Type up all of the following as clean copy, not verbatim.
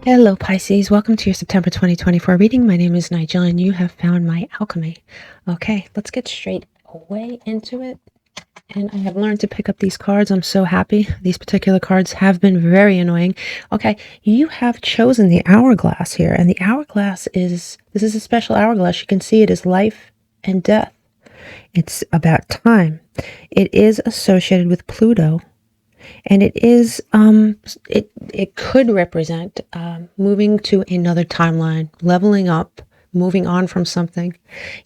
Hello Pisces, welcome to your September 2024 reading. My name is Nigel and you have found my alchemy. Okay, let's get straight away into it. And I have learned to pick up these cards. I'm so happy. These particular cards have been very annoying. Okay, you have chosen the hourglass here. And the hourglass this is a special hourglass. You can see it is life and death. It's about time. It is associated with Pluto. And it is, it could represent moving to another timeline, leveling up, moving on from something.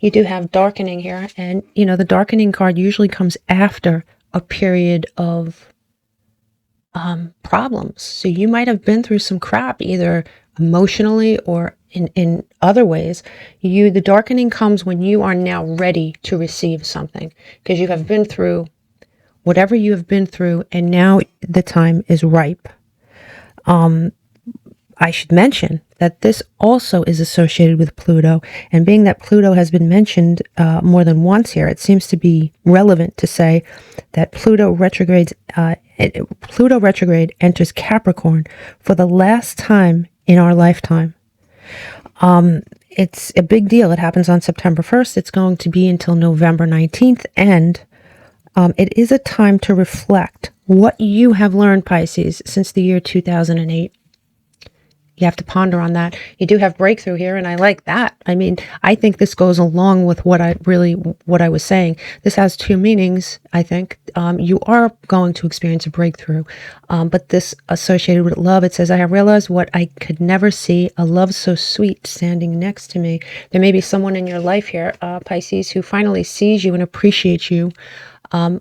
You do have darkening here. And, you know, the darkening card usually comes after a period of problems. So you might have been through some crap, either emotionally or in other ways. The darkening comes when you are now ready to receive something, because you have been through whatever you have been through, and now the time is ripe. I should mention that this also is associated with Pluto, and being that Pluto has been mentioned more than once here, it seems to be relevant to say that Pluto retrograde enters Capricorn for the last time in our lifetime. It's a big deal. It happens on September 1st. It's going to be until November 19th, and it is a time to reflect what you have learned, Pisces, since the year 2008. You have to ponder on that. You do have breakthrough here, and I like that. I mean, I think this goes along with what I was saying. This has two meanings, I think. You are going to experience a breakthrough, but this associated with love, it says, I have realized what I could never see, a love so sweet standing next to me. There may be someone in your life here, Pisces, who finally sees you and appreciates you.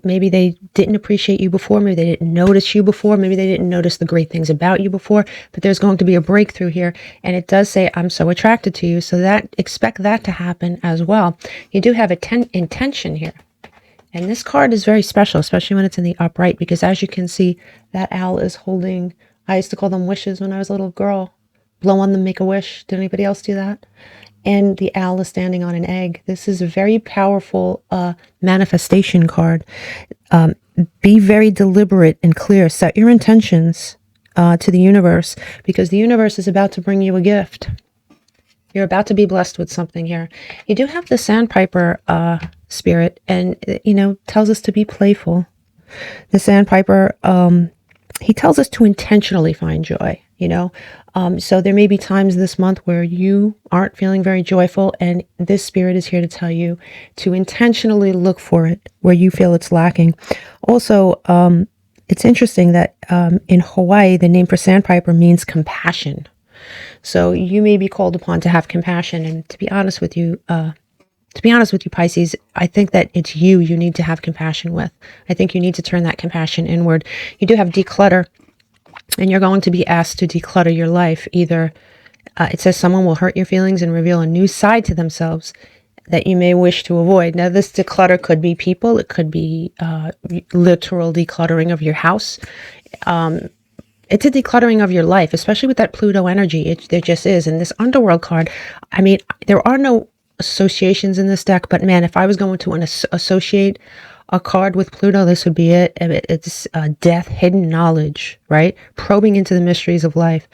Maybe they didn't appreciate you before. Maybe they didn't notice you before. Maybe they didn't notice the great things about you before. But there's going to be a breakthrough here. And it does say, I'm so attracted to you. So expect that to happen as well. You do have intention here. And this card is very special, especially when it's in the upright. Because as you can see, that owl is holding, I used to call them wishes when I was a little girl. Blow on them, make a wish. Did anybody else do that? And the owl is standing on an egg. This is a very powerful manifestation card. Be very deliberate and clear. Set your intentions to the universe, because the universe is about to bring you a gift. You're about to be blessed with something here. You do have the sandpiper spirit, and, you know, tells us to be playful. The sandpiper, he tells us to intentionally find joy, you know. So there may be times this month where you aren't feeling very joyful, and this spirit is here to tell you to intentionally look for it where you feel it's lacking. Also, it's interesting that in Hawaii, the name for sandpiper means compassion. So you may be called upon to have compassion. And to be honest with you, Pisces, I think that it's you need to have compassion with. I think you need to turn that compassion inward. You do have declutter. And you're going to be asked to declutter your life. Either it says someone will hurt your feelings and reveal a new side to themselves that you may wish to avoid. Now, this declutter could be people. It could be literal decluttering of your house. It's a decluttering of your life, especially with that Pluto energy. There just is. And this underworld card, I mean, there are no associations in this deck. But man, if I was going to associate a card with Pluto, this would be it. It's death, hidden knowledge, right? Probing into the mysteries of life.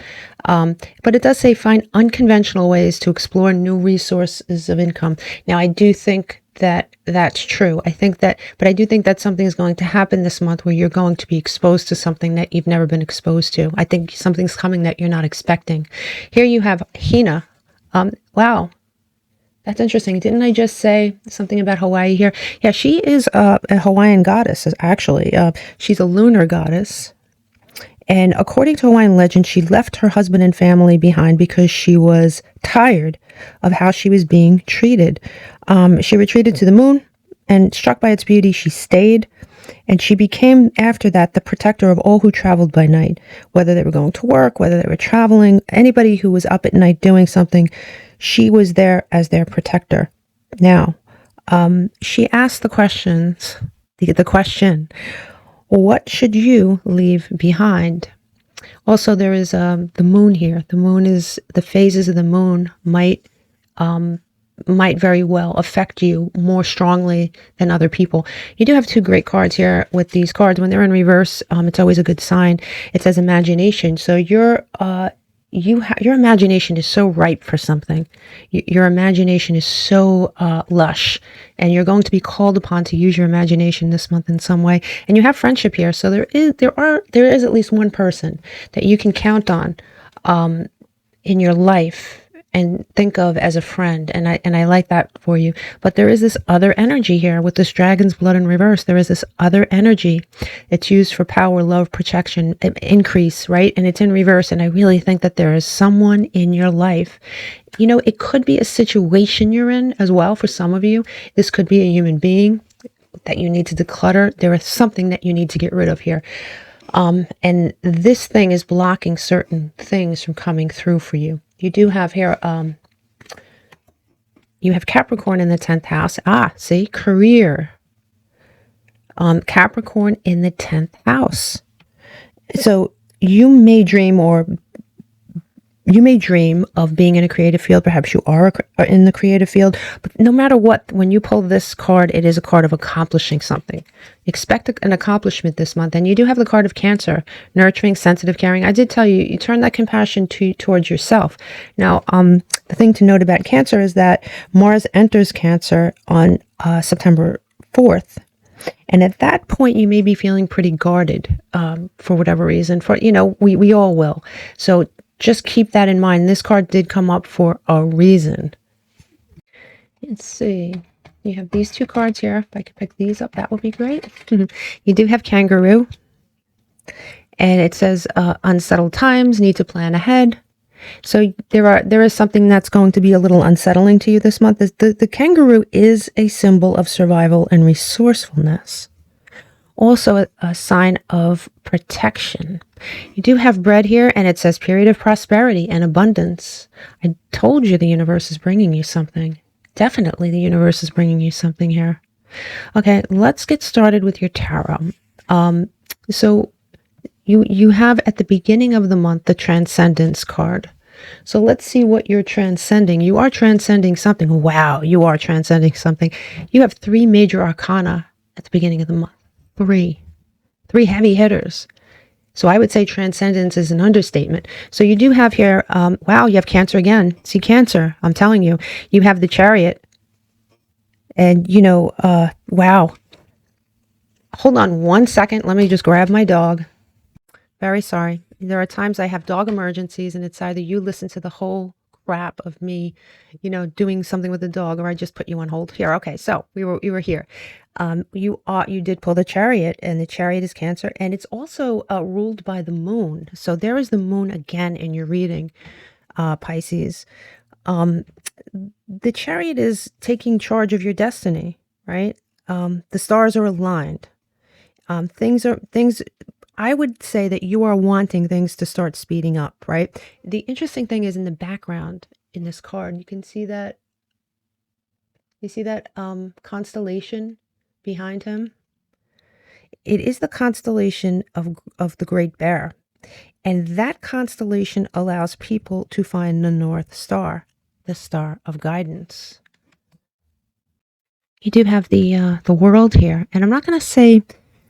But it does say find unconventional ways to explore new resources of income. Now, I do think that that's true. I think that, but I do think that something is going to happen this month where you're going to be exposed to something that you've never been exposed to. I think something's coming that you're not expecting. Here you have Hina. Wow. That's interesting. Didn't I just say something about Hawaii here? Yeah, she is a Hawaiian goddess, actually. She's a lunar goddess. And according to Hawaiian legend, she left her husband and family behind because she was tired of how she was being treated. She retreated to the moon, and struck by its beauty, she stayed. And she became, after that, the protector of all who traveled by night, whether they were going to work, whether they were traveling, anybody who was up at night doing something, she was there as their protector. Now, she asked the question, what should you leave behind? Also, there is the moon here. The moon is, the phases of the moon might very well affect you more strongly than other people. You do have two great cards here with these cards. When they're in reverse, it's always a good sign. It says imagination. So your imagination is so ripe for something. Your imagination is so lush, and you're going to be called upon to use your imagination this month in some way. And you have friendship here, so there is at least one person that you can count on in your life and think of as a friend, and I like that for you. But there is this other energy here with this dragon's blood in reverse. There is this other energy. It's used for power, love, protection, increase, right? And it's in reverse. And I really think that there is someone in your life. You know, it could be a situation you're in as well. For some of you, this could be a human being that you need to declutter. There is something that you need to get rid of here. And this thing is blocking certain things from coming through for you. You do have here, you have Capricorn in the 10th house. See, career. Capricorn in the 10th house. So you may dream of being in a creative field. Perhaps you are in the creative field. But no matter what, when you pull this card, it is a card of accomplishing something. Expect an accomplishment this month. And you do have the card of Cancer, nurturing, sensitive, caring. I did tell you, you turn that compassion towards yourself. Now, the thing to note about Cancer is that Mars enters Cancer on September 4th. And at that point, you may be feeling pretty guarded for whatever reason. We all will. So just keep that in mind. This card did come up for a reason. Let's see. You have these two cards here. If I could pick these up, that would be great. You do have Kangaroo. And it says unsettled times, need to plan ahead. So there is something that's going to be a little unsettling to you this month. The kangaroo is a symbol of survival and resourcefulness. Also a sign of protection. You do have bread here, and it says period of prosperity and abundance. I told you the universe is bringing you something. Definitely the universe is bringing you something here. Okay, let's get started with your tarot. So you have at the beginning of the month the Transcendence card. So let's see what you're transcending. You are transcending something. Wow, you are transcending something. You have 3 major arcana at the beginning of the month. 3 heavy hitters. So I would say transcendence is an understatement. So you do have here, wow, you have Cancer again. See, Cancer, I'm telling you. You have the Chariot. And, wow. Hold on one second. Let me just grab my dog. Very sorry. There are times I have dog emergencies, and it's either you listen to the whole crap of me, doing something with the dog, or I just put you on hold here. Okay, so we were here. You did pull the Chariot, and the Chariot is Cancer, and it's also ruled by the moon. So there is the moon again in your reading, Pisces. The Chariot is taking charge of your destiny, right? The stars are aligned. I would say that you are wanting things to start speeding up, right? The interesting thing is in the background in this card, you can see that. You see that constellation behind him? It is the constellation of the Great Bear. And that constellation allows people to find the North Star, the star of guidance. You do have the world here. And I'm not going to say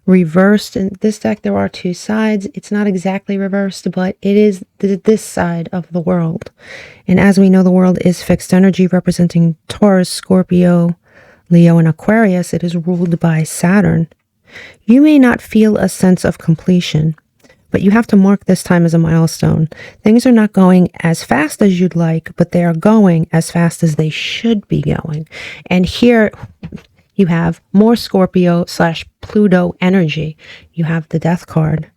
reversed. In this deck, there are 2 sides. It's not exactly reversed, but it is this side of the world. And as we know, the world is fixed energy representing Taurus, Scorpio, Leo, and Aquarius, it is ruled by Saturn. You may not feel a sense of completion, but you have to mark this time as a milestone. Things are not going as fast as you'd like, but they are going as fast as they should be going. And here you have more Scorpio / Pluto energy. You have the Death card.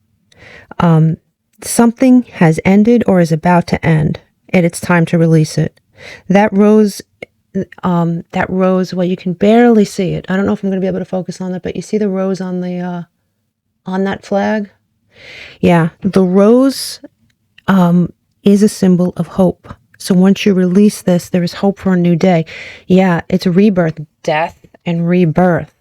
Something has ended or is about to end, and it's time to release it. That rose, well, you can barely see it. I don't know if I'm going to be able to focus on it, but you see the rose on the on that flag? Yeah, the rose is a symbol of hope. So once you release this, there is hope for a new day. Yeah, it's a rebirth, death and rebirth.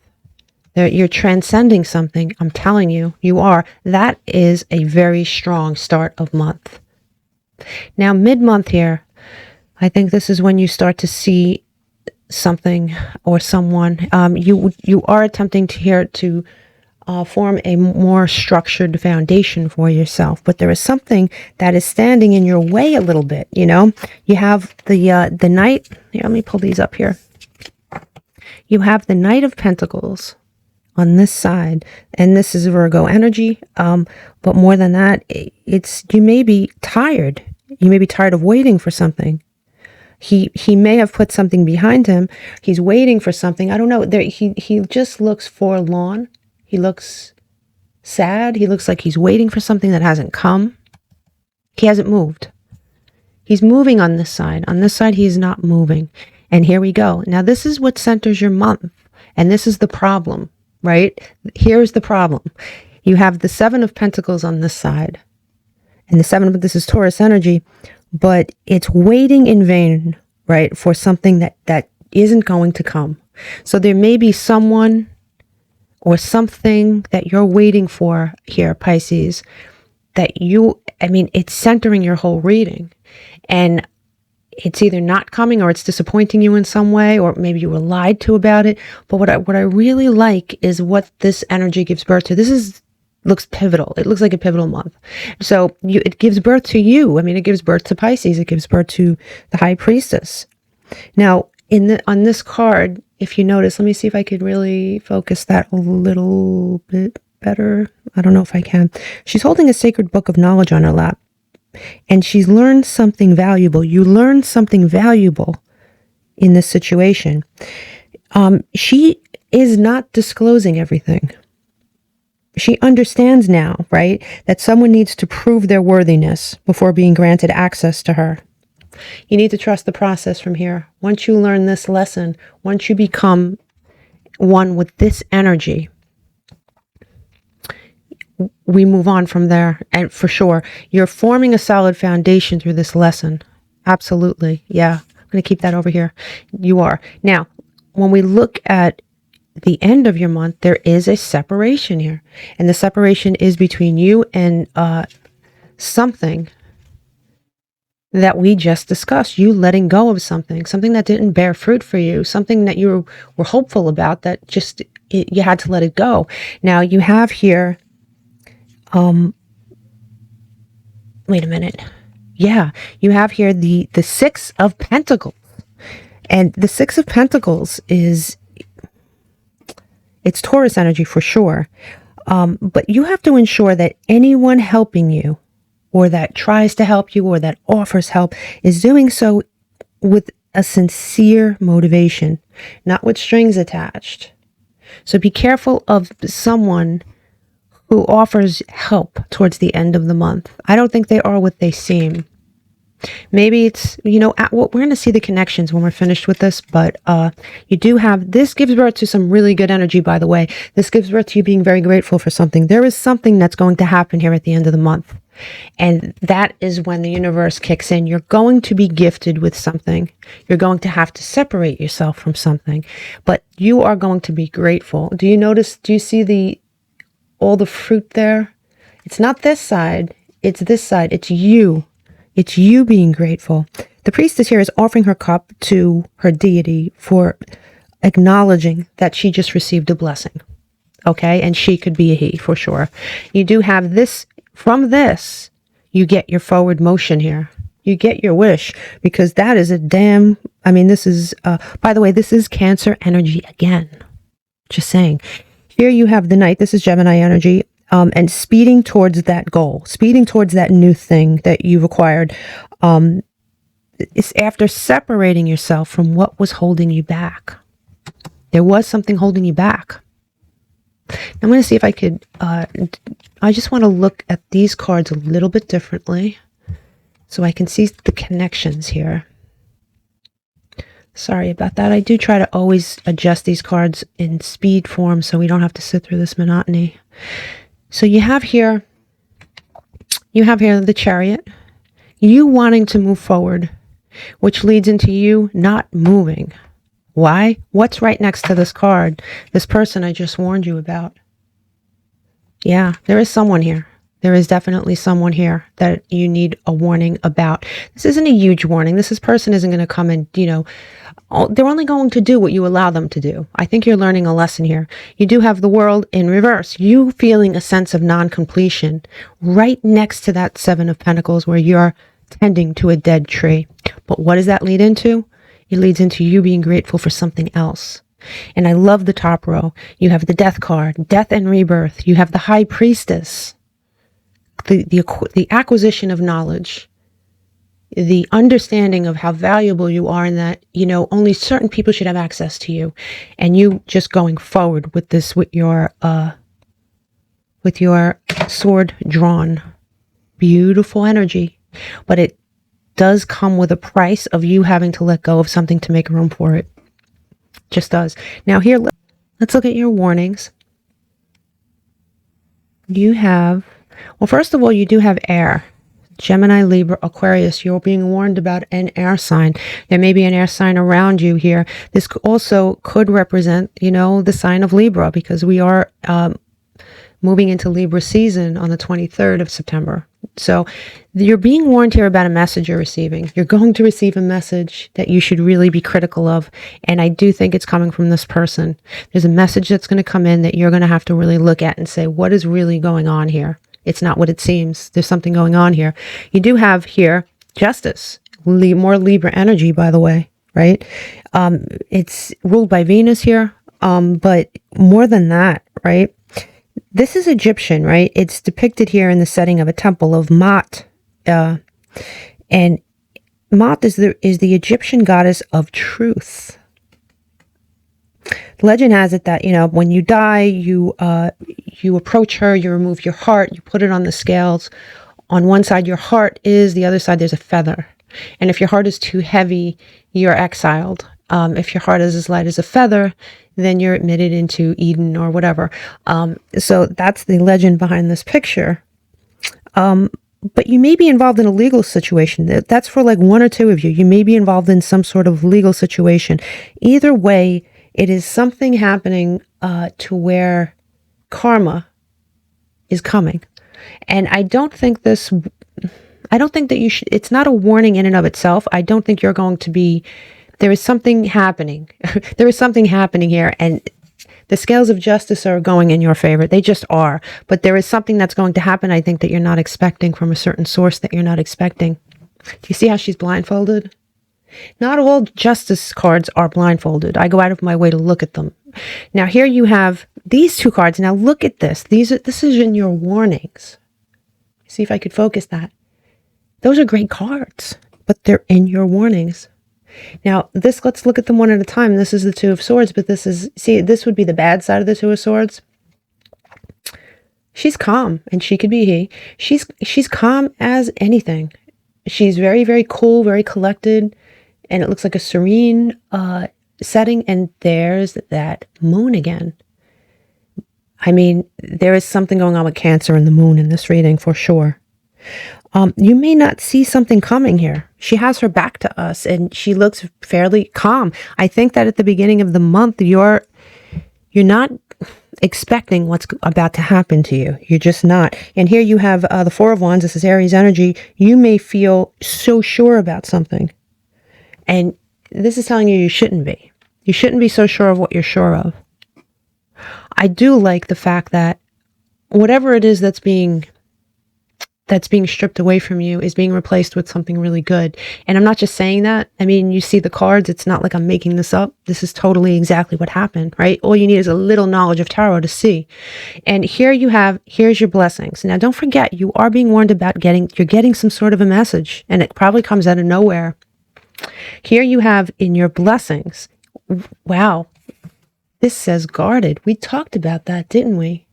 You're transcending something. I'm telling you, you are. That is a very strong start of month. Now, mid-month here, I think this is when you start to see something or someone. You are attempting to form a more structured foundation for yourself, but there is something that is standing in your way a little bit. You know, you have the Knight. Here, let me pull these up here. You have the Knight of Pentacles on this side, and this is Virgo energy. But more than that, you may be tired. You may be tired of waiting for something. He may have put something behind him. He's waiting for something. I don't know. He just looks forlorn. He looks sad. He looks like he's waiting for something that hasn't come. He hasn't moved. He's moving on this side. On this side, he's not moving. And here we go. Now, this is what centers your month. And this is the problem, right? Here's the problem. You have the Seven of Pentacles on this side. And this is Taurus energy. But it's waiting in vain, right? For something that isn't going to come. So there may be someone or something that you're waiting for here, Pisces, it's centering your whole reading. And it's either not coming or it's disappointing you in some way, or maybe you were lied to about it. But what I really like is what this energy gives birth to. Looks pivotal. It looks like a pivotal month. So it gives birth to you. It gives birth to Pisces. It gives birth to the High Priestess. Now, on this card, if you notice, let me see if I could really focus that a little bit better. I don't know if I can. She's holding a sacred book of knowledge on her lap, and she's learned something valuable. You learned something valuable in this situation. She is not disclosing everything. She understands now, right, that someone needs to prove their worthiness before being granted access to her. You need to trust the process from here. Once you learn this lesson, once you become one with this energy, we move on from there. And for sure, you're forming a solid foundation through this lesson. Absolutely. Yeah. I'm going to keep that over here. You are. Now, when we look at the end of your month, there is a separation here. And the separation is between you and something that we just discussed. You letting go of something that didn't bear fruit for you, something that you were hopeful about that just, you had to let it go. Now you have here, wait a minute. Yeah, you have here the Six of Pentacles. And the Six of Pentacles it's Taurus energy for sure. But you have to ensure that anyone helping you, or that tries to help you, or that offers help, is doing so with a sincere motivation, not with strings attached. So be careful of someone who offers help towards the end of the month. I don't think they are what they seem. Maybe it's, we're going to see the connections when we're finished with this, but you do have, this gives birth to some really good energy, by the way. This gives birth to you being very grateful for something. There is something that's going to happen here at the end of the month. And that is when the universe kicks in. You're going to be gifted with something. You're going to have to separate yourself from something, but you are going to be grateful. Do you see all the fruit there? It's not this side. It's this side. It's you. It's you being grateful. The priestess here is offering her cup to her deity for acknowledging that she just received a blessing. Okay? And she could be a he for sure. You do have this. From this, you get your forward motion here. You get your wish, because that is a damn I mean, this is, by the way, this is Cancer energy again. Just saying. Here you have the Knight. This is Gemini energy. And speeding towards that goal, speeding towards that new thing that you've acquired. It's after separating yourself from what was holding you back. There was something holding you back. I'm going to see if I could, I just want to look at these cards a little bit differently so I can see the connections here. Sorry about that. I do try to always adjust these cards in speed form so we don't have to sit through this monotony. So you have here the Chariot, you wanting to move forward, which leads into you not moving. Why? What's right next to this card? This person I just warned you about. Yeah, there is someone here. There is definitely someone here that you need a warning about. This isn't a huge warning. This person isn't going to come and, you know, they're only going to do what you allow them to do. I think you're learning a lesson here. You do have the World in reverse. You feeling a sense of non-completion right next to that Seven of Pentacles where you're tending to a dead tree. But what does that lead into? It leads into you being grateful for something else. And I love the top row. You have the Death card, death and rebirth. You have the High Priestess. The acquisition of knowledge, the understanding of how valuable you are and that, you know, only certain people should have access to you. And you just going forward with this, with your sword drawn. Beautiful energy. But it does come with a price of you having to let go of something to make room for it. Just does. Now here, let's look at your warnings. You have... Well, first of all, you do have air. Gemini, Libra, Aquarius. You're being warned about an air sign. There may be an air sign around you here. This also could represent, you know, the sign of Libra because we are moving into Libra season on the 23rd of September. So you're being warned here about a message you're receiving. You're going to receive a message that you should really be critical of. And I do think it's coming from this person. There's a message that's going to come in that you're going to have to really look at and say, what is really going on here? It's not what it seems. There's something going on here. You do have here Justice, more Libra energy, by the way, right? It's ruled by Venus here, but more than that, right? This is Egyptian, right? It's depicted here in the setting of a temple of Ma'at, and Ma'at is the Egyptian goddess of truth. Legend has it that, you know, when you die, you approach her, you remove your heart, you put it on the scales. On one side, your heart is, the other side, there's a feather. And if your heart is too heavy, you're exiled. If your heart is as light as a feather, then you're admitted into Eden or whatever. So that's the legend behind this picture. But you may be involved in a legal situation. That's for like one or two of you. You may be involved in some sort of legal situation. Either way, it is something happening to where karma is coming. And I don't think that you should, it's not a warning in and of itself. I don't think you're going to be, there is something happening. There is something happening here. And the scales of justice are going in your favor. They just are. But there is something that's going to happen, I think, that you're not expecting from a certain source that you're not expecting. Do you see how she's blindfolded? Not all justice cards are blindfolded. I go out of my way to look at them. Now here you have these two cards. Now look at this. This is in your warnings. See if I could focus that. Those are great cards, but they're in your warnings. Now let's look at them one at a time. This is the Two of Swords, but this would be the bad side of the Two of Swords. She's calm, and she could be he. She's calm as anything. She's very, very cool, very collected. And it looks like a serene setting. And there's that moon again. I mean, there is something going on with Cancer and the moon in this reading for sure. You may not see something coming here. She has her back to us and she looks fairly calm. I think that at the beginning of the month, you're not expecting what's about to happen to you. You're just not. And here you have the Four of Wands. This is Aries energy. You may feel so sure about something. And this is telling you shouldn't be. You shouldn't be so sure of what you're sure of. I do like the fact that whatever it is that's being that's being stripped away from you is being replaced with something really good. And I'm not just saying that. I mean, you see the cards. It's not like I'm making this up. This is totally exactly what happened, right? All you need is a little knowledge of tarot to see. And here's your blessings. Now, don't forget, you are being warned about you're getting some sort of a message, and it probably comes out of nowhere. Here you have in your blessings. Wow. This says guarded. We talked about that, didn't we?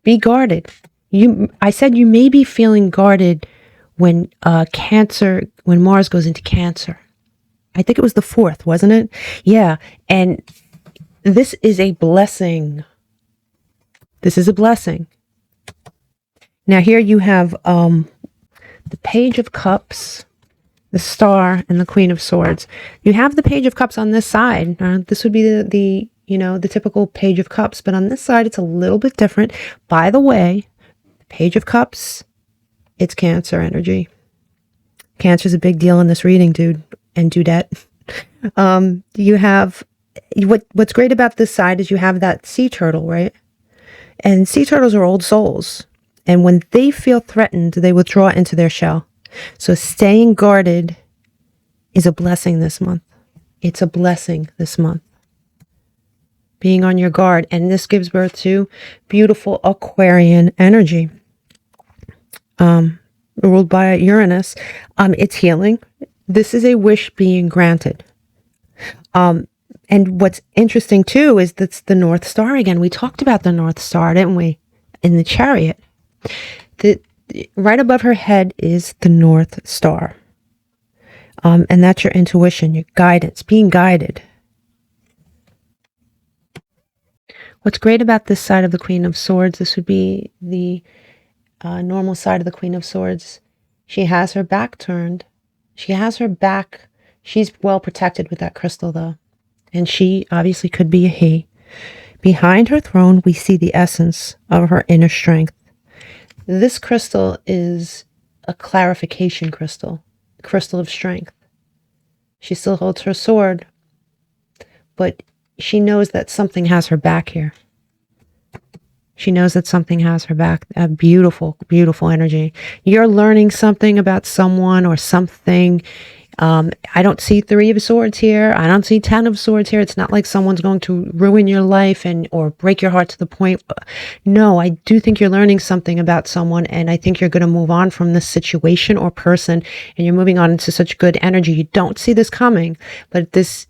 Be guarded. I said you may be feeling guarded when when Mars goes into Cancer. I think it was the 4th, wasn't it? Yeah. And this is a blessing. This is a blessing. Now here you have the Page of Cups, the Star, and the Queen of Swords. You have the Page of Cups on this side. This would be the typical Page of Cups, but on this side it's a little bit different. By the way, Page of Cups, it's Cancer energy. Cancer's a big deal in this reading, dude and dudette. You have, what's great about this side is you have that sea turtle, right? And sea turtles are old souls. And when they feel threatened, they withdraw into their shell. So staying guarded is a blessing this month. It's a blessing this month. Being on your guard. And this gives birth to beautiful Aquarian energy. Ruled by Uranus. It's healing. This is a wish being granted. And what's interesting too is that's the North Star again. We talked about the North Star, didn't we? In the Chariot. Right above her head is the North Star. And that's your intuition, your guidance, being guided. What's great about this side of the Queen of Swords, this would be the normal side of the Queen of Swords. She has her back turned. She has her back. She's well protected with that crystal though. And she obviously could be a he. Behind her throne, we see the essence of her inner strength. This crystal is a clarification crystal, crystal of strength. She still holds her sword, but she knows that something has her back here. She knows that something has her back. A beautiful, beautiful energy. You're learning something about someone or something. I don't see 3 of Swords here. I don't see 10 of Swords here. It's not like someone's going to ruin your life or break your heart to the point. No, I do think you're learning something about someone, and I think you're going to move on from this situation or person, and you're moving on into such good energy. You don't see this coming, but this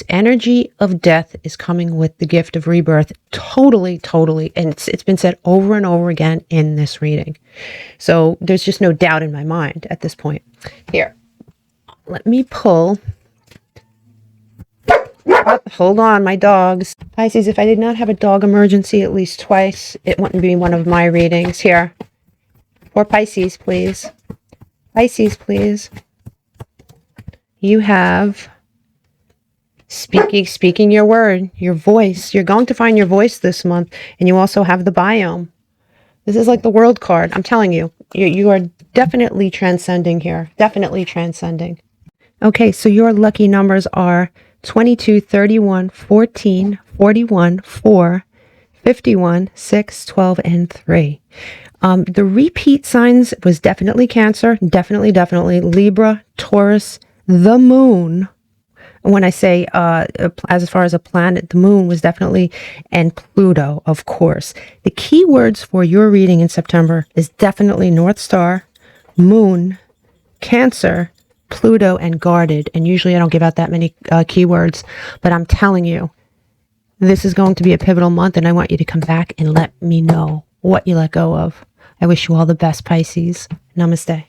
energy of death is coming with the gift of rebirth. Totally, totally. And it's been said over and over again in this reading. So there's just no doubt in my mind at this point. Here, let me pull. Oh, hold on, my dogs. Pisces, if I did not have a dog emergency at least twice, it wouldn't be one of my readings. Here. For Pisces, please. Pisces, please. You have... Speaking your word, your voice. You're going to find your voice this month. And you also have the biome. This is like the world card. I'm telling you, you are definitely transcending here. Definitely transcending. Okay, so your lucky numbers are 22, 31, 14, 41, 4, 51, 6, 12, and 3. The repeat signs was definitely Cancer. Definitely Libra, Taurus, the moon. When I say as far as a planet, the moon was definitely, and Pluto, of course. The key words for your reading in September is definitely North Star, moon, Cancer, Pluto, and guarded. And usually I don't give out that many keywords, but I'm telling you, this is going to be a pivotal month, and I want you to come back and let me know what you let go of. I wish you all the best, Pisces. Namaste.